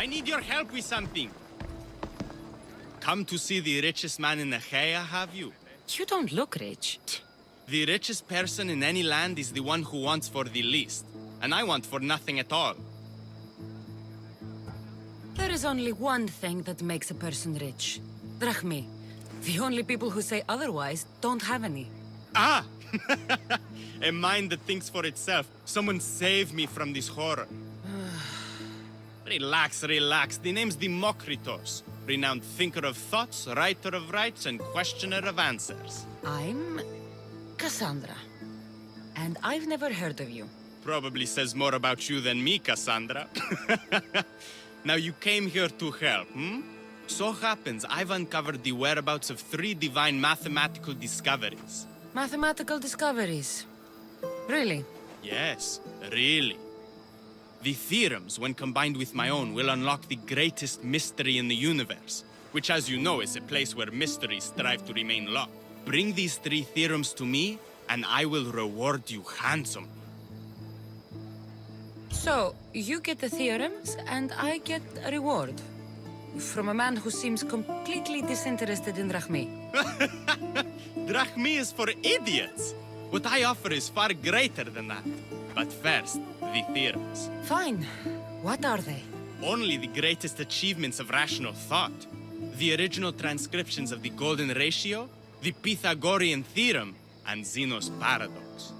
I need your help with something. Come to see the richest man in Achaia, have you? You don't look rich. The richest person in any land is the one who wants for the least. And I want for nothing at all. There is only one thing that makes a person rich. Drachmi. The only people who say otherwise don't have any. Ah! A mind that thinks for itself. Someone save me from this horror. Relax, relax. The name's Demokritos. Renowned thinker of thoughts, writer of rights, and questioner of answers. I'm Kassandra. And I've never heard of you. Probably says more about you than me, Kassandra. Now you came here to help, hmm? So happens I've uncovered the whereabouts of 3 divine mathematical discoveries. Mathematical discoveries. Really? Yes, really. The theorems, when combined with my own, will unlock the greatest mystery in the universe, which, as you know, is a place where mysteries strive to remain locked. Bring these 3 theorems to me, and I will reward you handsomely. So, you get the theorems, and I get a reward. From a man who seems completely disinterested in Drachmi. Drachmi is for idiots! What I offer is far greater than that. But first, the theorems. Fine. What are they? Only the greatest achievements of rational thought. The original transcriptions of the golden ratio, the Pythagorean theorem, and Zeno's paradox.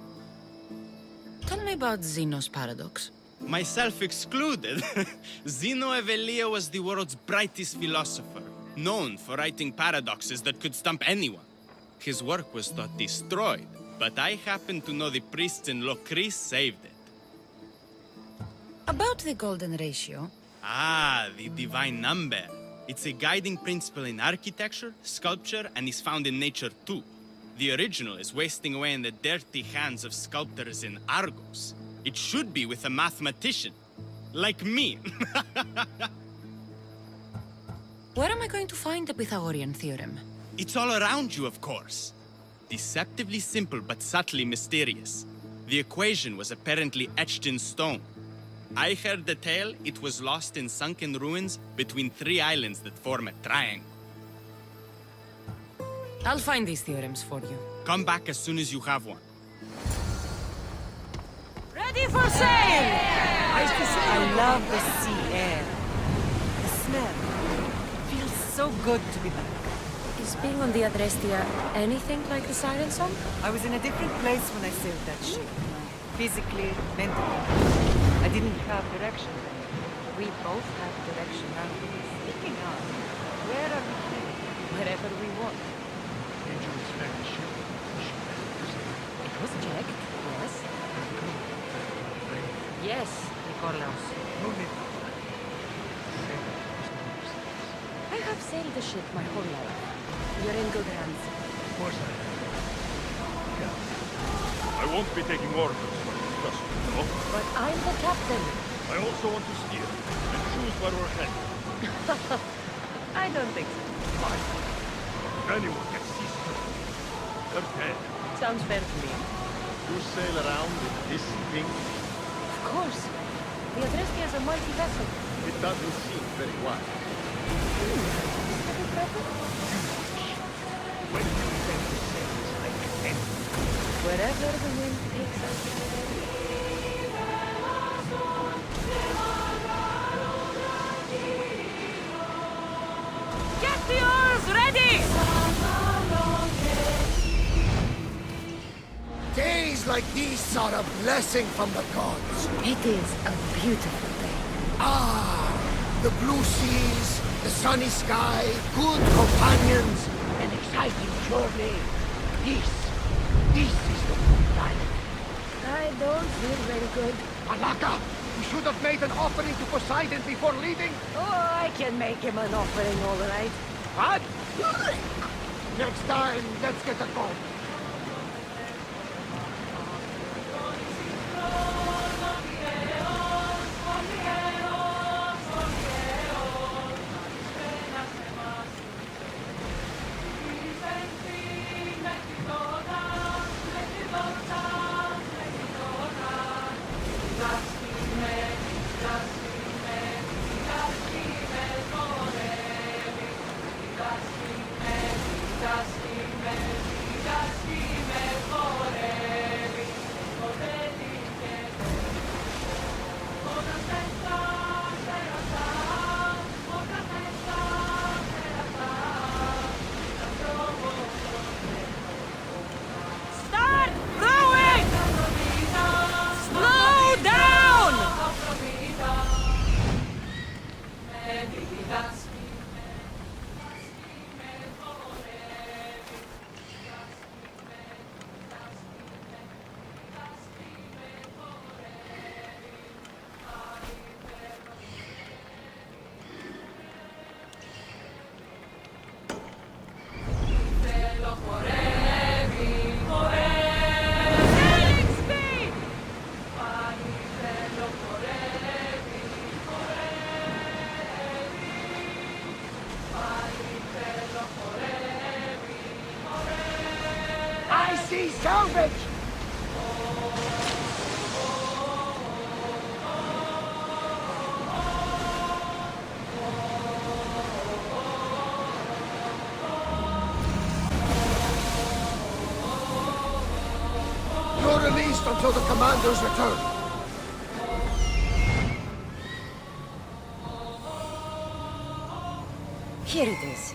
Tell me about Zeno's paradox. Myself excluded. Zeno of Elea was the world's brightest philosopher, known for writing paradoxes that could stump anyone. His work was thought destroyed, but I happen to know the priests in Lokris saved it. About the golden ratio. Ah, the divine number. It's a guiding principle in architecture, sculpture, and is found in nature too. The original is wasting away in the dirty hands of sculptors in Argos. It should be with a mathematician. Like me. Where am I going to find the Pythagorean theorem? It's all around you, of course. Deceptively simple but subtly mysterious. The equation was apparently etched in stone. I heard the tale it was lost in sunken ruins between 3 islands that form a triangle. I'll find these theorems for you. Come back as soon as you have one. Ready for sail! I love the sea air. The smell. Feels so good to be back. Is being on the Adrestia anything like the Siren Song? I was in a different place when I sailed that ship. Physically, mentally. I didn't have direction. We both have direction now. Speaking of, where are we headed? Wherever we want. Angel inspect the ship. It was checked, yes. Yes, Nikolaos. No need. I have sailed the ship my whole life. You're in good hands. Of course I am. I won't be taking orders from this vessel, no? But I'm the captain. I also want to steer and choose where we're headed. I don't think so. Fine. If anyone gets seasick, they're dead. Sounds fair to me. You sail around in this thing, Of course. The Adrestia is a mighty vessel. it doesn't seem very wide. When you intend to sail this like anything, Wherever the wind takes us. Get the oars ready! Days like these are a blessing from the gods. It is a beautiful day. Ah, the blue seas, the sunny sky, good companions, an exciting journey. This is the good life. I don't feel very good. Alaka, we should have made an offering to Poseidon before leaving. Oh, I can make him an offering, all right. What? Next time, let's get a boat. see salvage! You're released until the commander's return. Here it is.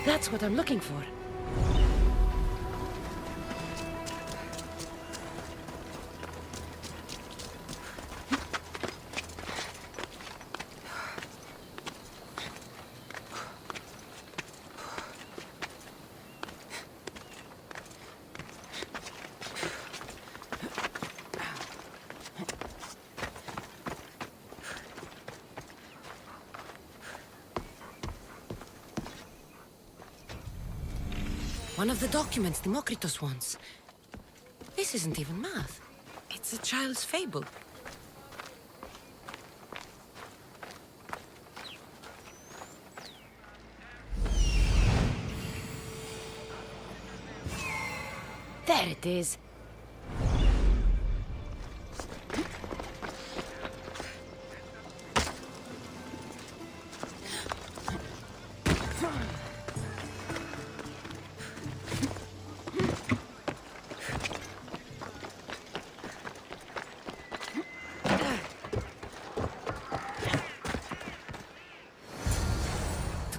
That's what I'm looking for. One of the documents Demokritos wants. This isn't even math. It's a child's fable. There it is.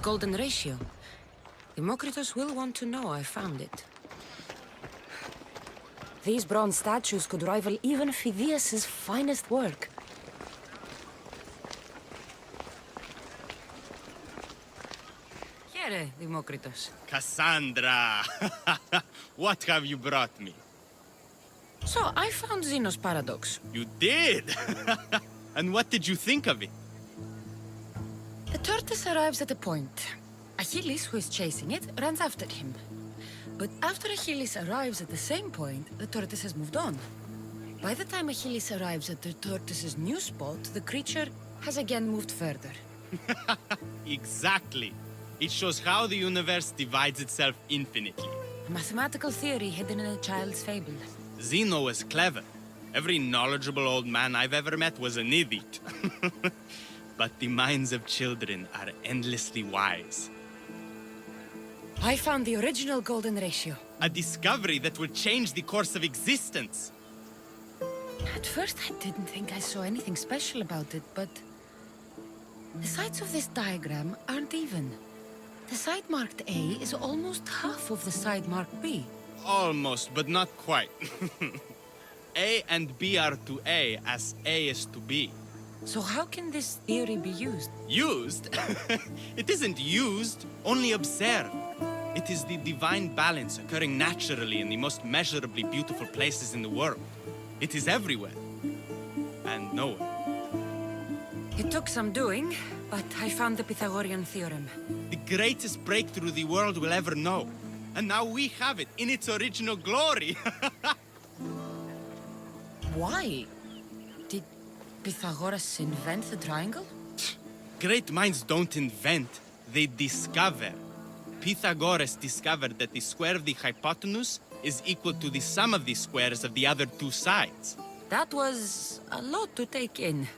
Golden ratio. Demokritos will want to know I found it. These bronze statues could rival even Phidias's finest work. Piacere, Demokritos. Kassandra! What have you brought me? So, I found Zeno's paradox. You did? And what did you think of it? The tortoise arrives at a point. Achilles, who is chasing it, runs after him. But after Achilles arrives at the same point, the tortoise has moved on. By the time Achilles arrives at the tortoise's new spot, the creature has again moved further. Exactly. It shows how the universe divides itself infinitely. A mathematical theory hidden in a child's fable. Zeno was clever. Every knowledgeable old man I've ever met was an idiot. But the minds of children are endlessly wise. I found the original golden ratio. A discovery that would change the course of existence. At first, I didn't think I saw anything special about it, but the sides of this diagram aren't even. The side marked A is almost half of the side marked B. Almost, but not quite. A and B are to A as A is to B. So how can this theory be used? Used? It isn't used, only observed. It is the divine balance occurring naturally in the most measurably beautiful places in the world. It is everywhere. And nowhere. It took some doing, but I found the Pythagorean theorem. The greatest breakthrough the world will ever know. And now we have it in its original glory. Why? Did Pythagoras invent the triangle? Great minds don't invent, they discover. Pythagoras discovered that the square of the hypotenuse is equal to the sum of the squares of the other two sides. That was a lot to take in.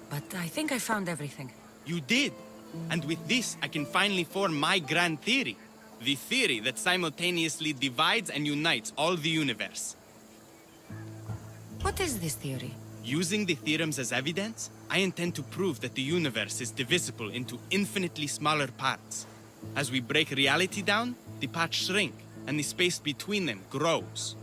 But I think I found everything. You did. And with this, I can finally form my grand theory. The theory that simultaneously divides and unites all the universe. What is this theory? Using the theorems as evidence, I intend to prove that the universe is divisible into infinitely smaller parts. As we break reality down, the parts shrink, and the space between them grows.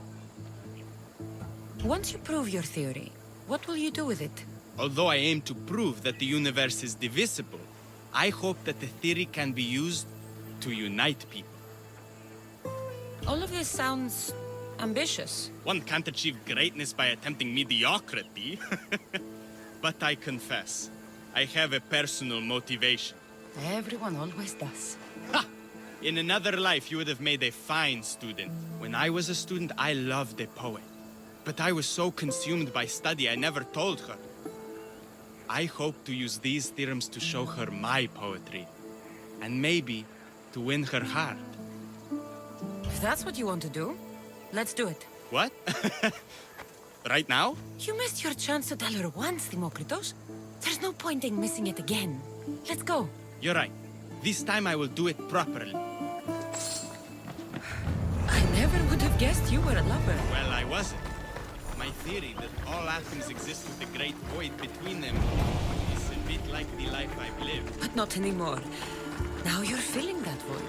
Once you prove your theory, what will you do with it? Although I aim to prove that the universe is divisible, I hope that the theory can be used to unite people. All of this sounds ambitious. One can't achieve greatness by attempting mediocrity. But I confess, I have a personal motivation. Everyone always does. Ha! In another life, you would have made a fine student. When I was a student, I loved a poet. But I was so consumed by study, I never told her. I hope to use these theorems to show her my poetry. And maybe to win her heart. If that's what you want to do, let's do it. What? Right now? You missed your chance to tell her once, Demokritos. There's no point in missing it again. Let's go. You're right. This time I will do it properly. I never would have guessed you were a lover. Well, I wasn't. My theory that all atoms exist with a great void between them is a bit like the life I've lived. But not anymore. Now you're filling that void.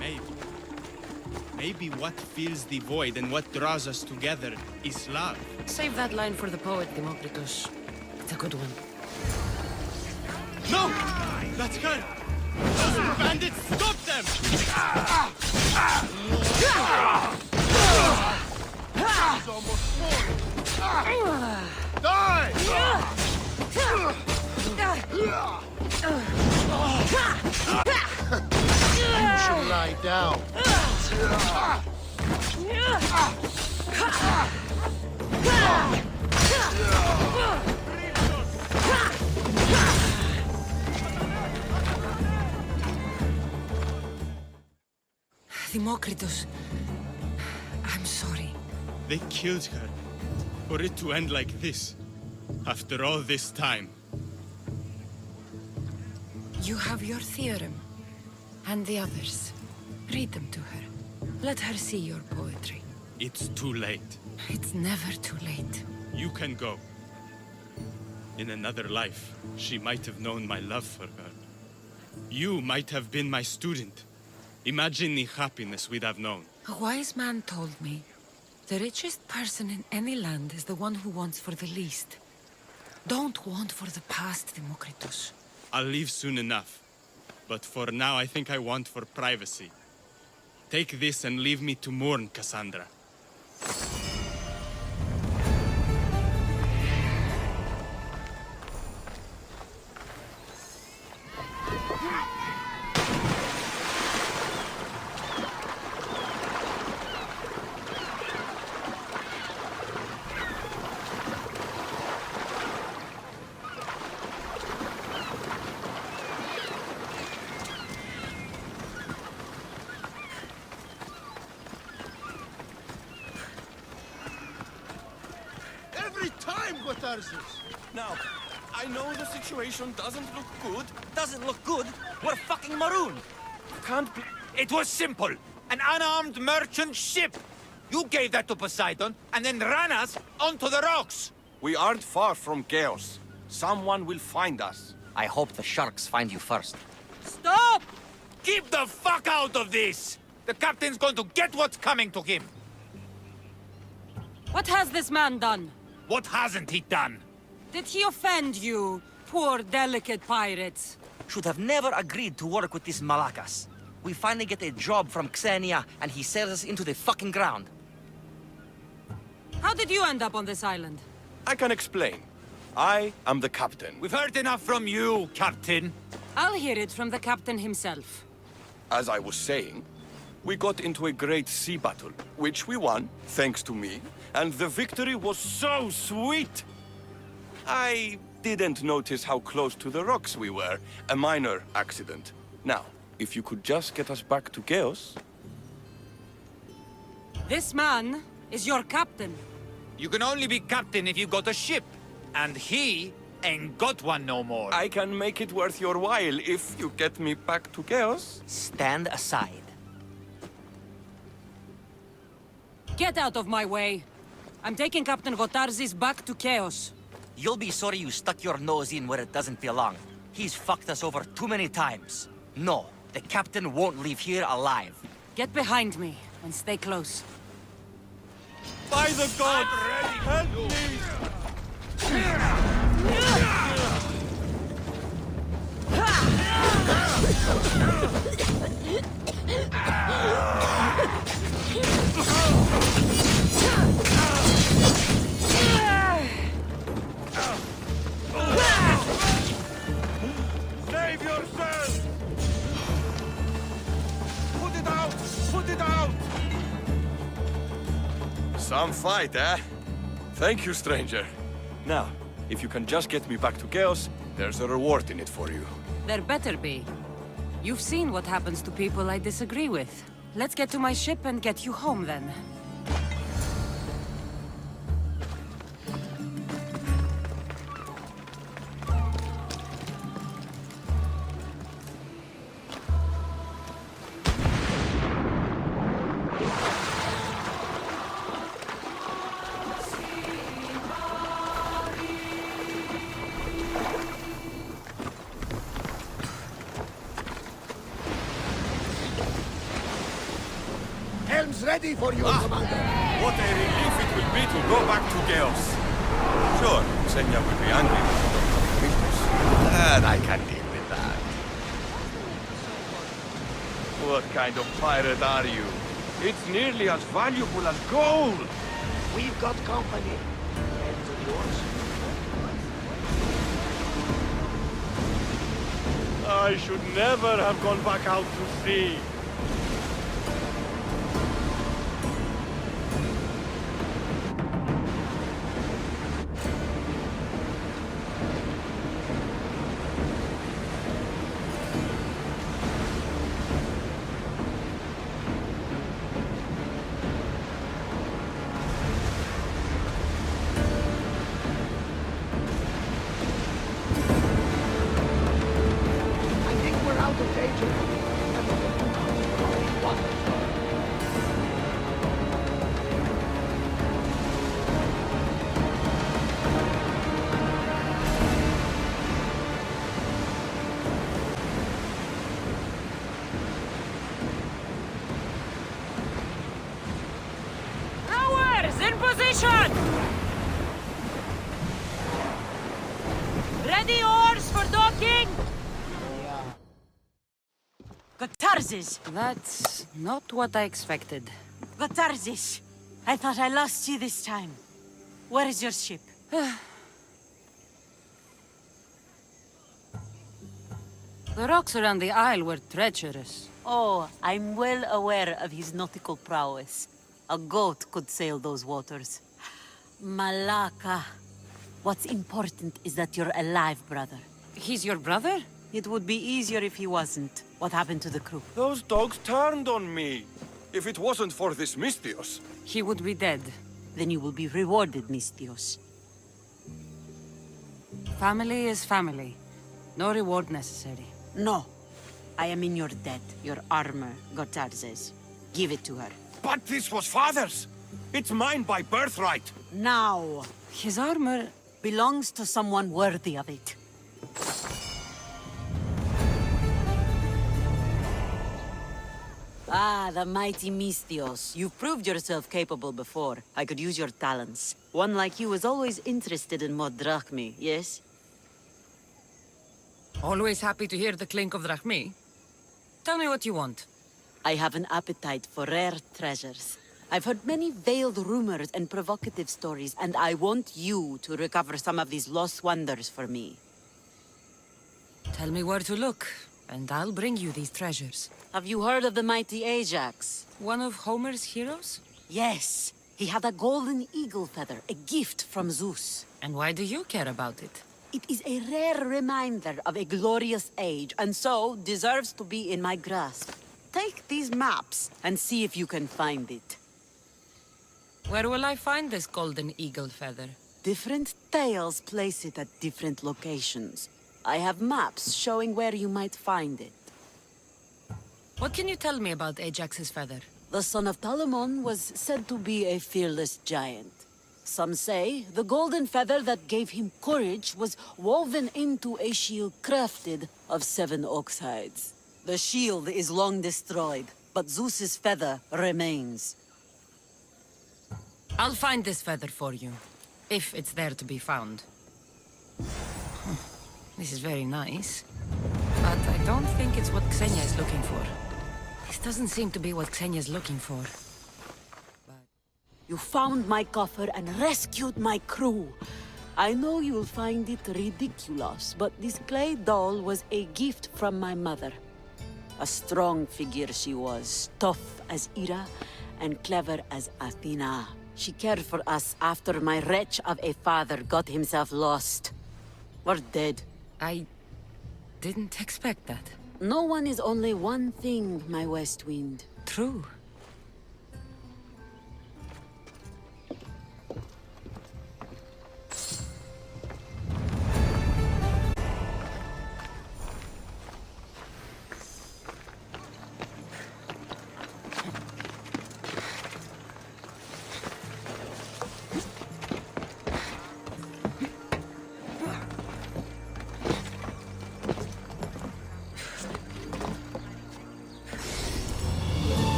Maybe. Maybe what fills the void and what draws us together is love. Save that line for the poet, Demokritos. It's a good one. No! That's her! Those bandits, stop them! He's almost falling. Die! You should lie down. Demokritos, I'm sorry. They killed her. For it to end like this. After all this time. You have your theorem. And the others. Read them to her. Let her see your poetry. It's too late. It's never too late. You can go. In another life, she might have known my love for her. You might have been my student. Imagine the happiness we'd have known. A wise man told me, the richest person in any land is the one who wants for the least. Don't want for the past, Demokritos. I'll leave soon enough. But for now, I think I want for privacy. Take this and leave me to mourn, Kassandra. Every time, Catharsis! Now, I know the situation doesn't look good. Doesn't look good? We're fucking marooned. Can't be... It was simple. An unarmed merchant ship. You gave that to Poseidon, and then ran us onto the rocks. We aren't far from chaos. Someone will find us. I hope the sharks find you first. Stop! Keep the fuck out of this! The captain's going to get what's coming to him. What has this man done? What hasn't he done? Did he offend you, poor delicate pirates? Should have never agreed to work with this Malakas. We finally get a job from Xenia, and he sells us into the fucking ground. How did you end up on this island? I can explain. I am the captain. We've heard enough from you, Captain. I'll hear it from the captain himself. As I was saying, we got into a great sea battle, which we won, thanks to me, and the victory was so sweet! I didn't notice how close to the rocks we were. A minor accident. Now, if you could just get us back to Chaos... This man is your captain. You can only be captain if you got a ship. And he ain't got one no more. I can make it worth your while if you get me back to Chaos. Stand aside. Get out of my way. I'm taking Captain Gotarzis back to Chaos. You'll be sorry you stuck your nose in where it doesn't belong. He's fucked us over too many times. No, the captain won't leave here alive. Get behind me and stay close. By the gods! Help me! Save yourself! Put it out! Put it out! Some fight, eh? Thank you, stranger. Now, if you can just get me back to Chaos, there's a reward in it for you. There better be. You've seen what happens to people I disagree with. Let's get to my ship and get you home then. Helm's ready for you, Commander. What a relief it will be to go back to Chaos. Sure, Xenia will be angry with Demokritos, and I can deal with that. What kind of pirate are you? It's nearly as valuable as gold! We've got company. Helm's of yours. I should never have gone back out to sea. I think we're out of danger. Rowers in position! Ready oars for docking? Gotarzes! That's not what I expected. Gotarzes! I thought I lost you this time. Where is your ship? The rocks around the isle were treacherous. Oh, I'm well aware of his nautical prowess. A goat could sail those waters. Malaka. What's important is that you're alive, brother. He's your brother? It would be easier if he wasn't. What happened to the crew? Those dogs turned on me. If it wasn't for this Mystios. He would be dead. Then you will be rewarded, Mystios. Family is family. No reward necessary. No. I am in your debt. Your armor, Gotarzes. Give it to her. But this was father's. It's mine by birthright. Now. His armor Belongs to someone worthy of it. Ah, the mighty Mystios. You've proved yourself capable before. I could use your talents. One like you is always interested in more drachmi, yes? always happy to hear the clink of drachmi. Tell me what you want. I have an appetite for rare treasures. I've heard many veiled rumors and provocative stories, and I want you to recover some of these lost wonders for me. Tell me where to look, and I'll bring you these treasures. Have you heard of the mighty Ajax? One of Homer's heroes? Yes. He had a golden eagle feather, a gift from Zeus. And why do you care about it? It is a rare reminder of a glorious age, and so deserves to be in my grasp. Take these maps and see if you can find it. Where will I find this golden eagle feather? Different tales place it at different locations. I have maps showing where you might find it. What can you tell me about Ajax's feather? The son of Telamon was said to be a fearless giant. Some say the golden feather that gave him courage was woven into a shield crafted of 7 ox hides. The shield is long destroyed, but Zeus's feather remains. I'll find this feather for you, if it's there to be found. This is very nice, but I don't think it's what Xenia is looking for. This doesn't seem to be what Xenia is looking for. You found my coffer and rescued my crew. I know you'll find it ridiculous, but this clay doll was a gift from my mother. A strong figure she was, tough as Ira and clever as Athena. She cared for us after my wretch of a father got himself lost. Or dead. I didn't expect that. No one is only one thing, my West Wind. True.